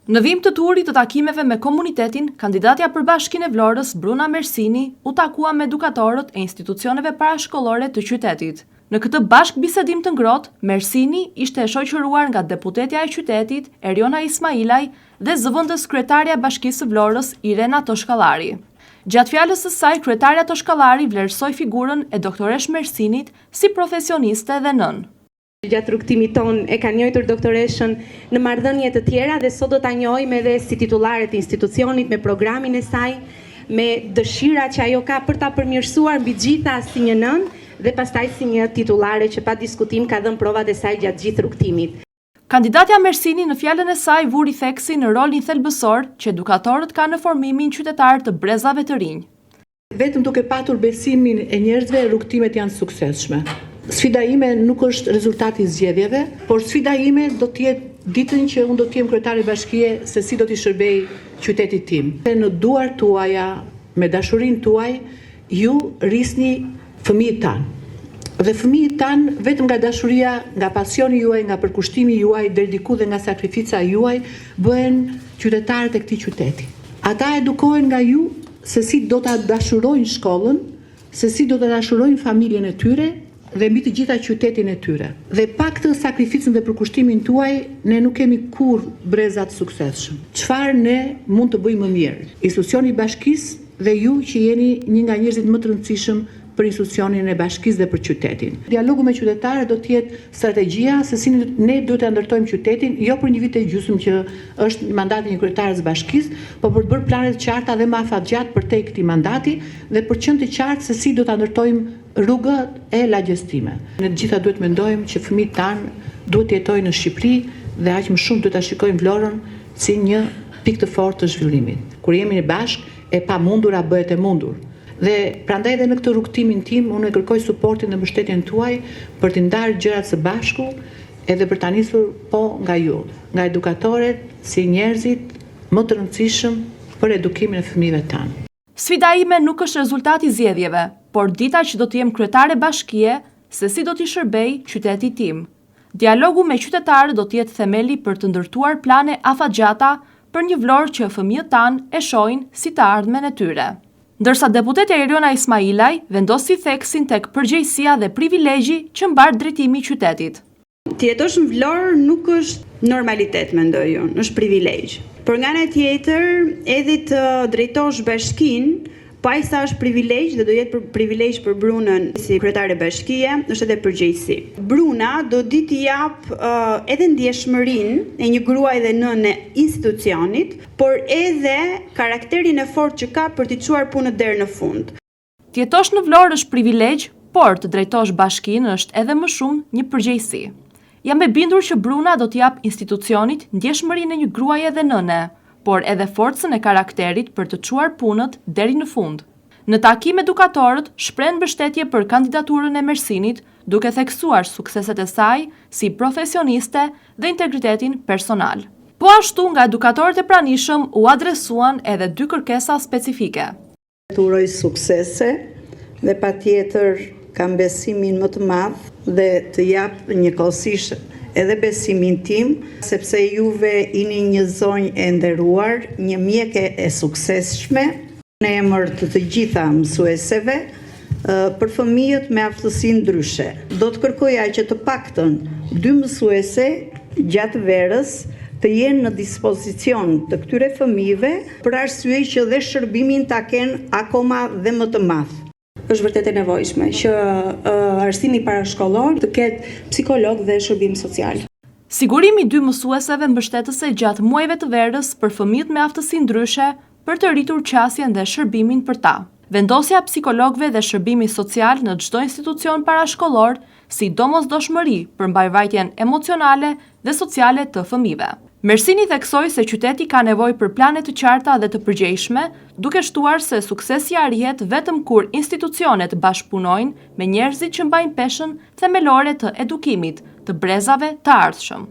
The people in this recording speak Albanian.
Në vim të turit të takimeve me komunitetin, kandidatja për Bashkinë e Vlorës, Bruna Mersini, u takua me edukatorët e institucioneve parashkollore të qytetit. Në këtë bashk bisedim të ngrohtë, Mersini ishte e shoqëruar nga deputetja e qytetit, Eriona Ismailaj, dhe zëvendës kryetaria e Bashkisë së Vlorës, Irena Toshkallari. Gjatë fjalës së saj, kryetaria Toshkallari vlerësoi figurën e doktoresh Mersinit si profesioniste dhe nën. Gjatë rrugtimit ton e kanë njohur doktoreshën në marrëdhënie të tjera dhe sot do ta njohim edhe si titullare të institucionit me programin e saj, me dëshira që ajo ka për ta përmirësuar mbi gjitha si një nën dhe pastaj si një titullare që pa diskutim ka dhënë provat e saj gjatë gjithë rrugtimit. Kandidatja Mersini në fjalën e saj vuri theksi në rolin thelbësor që edukatorët kanë në formimin qytetar të brezave të rinj. Vetëm duke patur besimin e njerëzve, rrugtimet janë suksesshme. Sfida ime nuk është rezultati i zgjedhjeve, por sfida ime do të jetë ditën që unë do të jem kryetare bashkie se si do t'i shërbej qytetit tim. Në duart tuaja, me dashurinë tuaj, ju rrisni fëmijët tanë. Dhe fëmijët tanë, vetëm nga dashuria, nga pasioni juaj, nga përkushtimi juaj, deri diku dhe nga sakrifica juaj, bëhen qytetarët e këtij qyteti. Ata edukohen nga ju se si do ta dashurojnë shkollën, se si do ta dashurojnë familjen e tyre dhe mbi të gjitha qytetin e tyre. Dhe pa këtë sakrificën dhe përkushtimin tuaj, ne nuk kemi kur breza të suksesshëm. Çfarë ne mund të bëjmë më mirë? Institucioni i bashkisë dhe ju që jeni një nga njerëzit më të rëndësishëm për institucionin e bashkisë dhe për qytetin. Dialogu me qytetarët do të jetë strategjia se si ne duhet të ndërtojmë qytetin, jo për një vit e gjysmë që është mandati një kryetares bashkisë, por për të bërë plane të qarta dhe më afatgjatë për te këtij mandati dhe për qenë të qartë se si do ta ndërtojmë rrugët e lagjestime. Ne të gjitha duhet mendojmë që fëmijët tanë duhet të jetojnë në Shqipëri dhe aq më shumë duhet ta shikojmë Vlorën si një pikë të fortë të zhvillimit. Kur jemi bashkë, e pamundura bëhet e mundur. Dhe prandaj edhe në këtë rrugtimin tim unë e kërkoj suportin dhe mbështetjen tuaj për të ndarë gjërat së bashku edhe për ta nisur nga ju, nga edukatorët, si njerëzit më të rëndësishëm për edukimin e fëmijëve tanë. Sfida ime nuk është rezultati i zgjedhjeve, por dita që do të jem kryetare bashkie se si do t'i shërbej qytetit tim. Dialogu me qytetarët do të jetë themeli për të ndërtuar plane afatgjata për një Vlorë që fëmijët tanë e shohin si të ardhmen e tyre. Ndërsa deputetja Eriona Ismailaj vendosi theksin tek përgjegjësia dhe privilegji që mbar drejtimi i qytetit. Të jetosh në Vlorë nuk është normalitet, mendoj unë, është privilegj. Por nga ana tjetër, edhe të drejtosh bashkinë, pa sa është privilegj dhe do jetë privilegj për Brunën si kryetare bashkie, është edhe përgjegjësi. Bruna do di t'i jap edhe ndjeshmërinë e një gruaje dhe nënë e institucionit, por edhe karakterin e fortë që ka për t'i çuar punën deri në fund. Të jetosh në Vlorë është privilegj, por të drejtosh bashkinë është edhe më shumë një përgjegjësi. Jam e bindur që Bruna do t'i jap institucionit ndjeshmërinë e një gruaje dhe nëne, por edhe forcën e karakterit për të çuar punët deri në fund. Në takim edukatorët shprehen mbështetje për kandidaturën e Mersinit, duke theksuar sukseset e saj si profesioniste dhe integritetin personal. Po ashtu nga edukatorët e pranishëm u adresuan edhe 2 kërkesa specifike. Të uroj suksese dhe patjetër kam besimin më të madh dhe të jap njëkohësisht edhe besimin tim, sepse juve jeni një zonjë e nderuar, një mjeke e suksesshme, në emër të gjitha mësueseve, për fëmijët me aftësi ndryshe. Do të kërkoja që të paktën 2 mësuese gjatë verës të jenë në dispozicion të këtyre fëmijëve për arsye që dhe shërbimin ta kenë akoma dhe më të madh. Është vërtet e nevojshme që arsimi parashkollor të ketë psikolog dhe shërbim social. Sigurimi 2 mësueseve mbështetëse gjatë muajve të verës për fëmijët me aftësi ndryshe për të rritur qasjen dhe shërbimin për ta. Vendosja psikologëve dhe shërbimi social në çdo institucion parashkollor si domosdoshmëri për mbajvajtjen emocionale dhe sociale të fëmijëve. Mersini theksoi se qyteti ka nevojë për plane të qarta dhe të përgjegjshme, duke shtuar se suksesi arrihet vetëm kur institucionet bashkëpunojnë me njerëzit që mbajnë peshën themelore të edukimit të brezave të ardhshëm.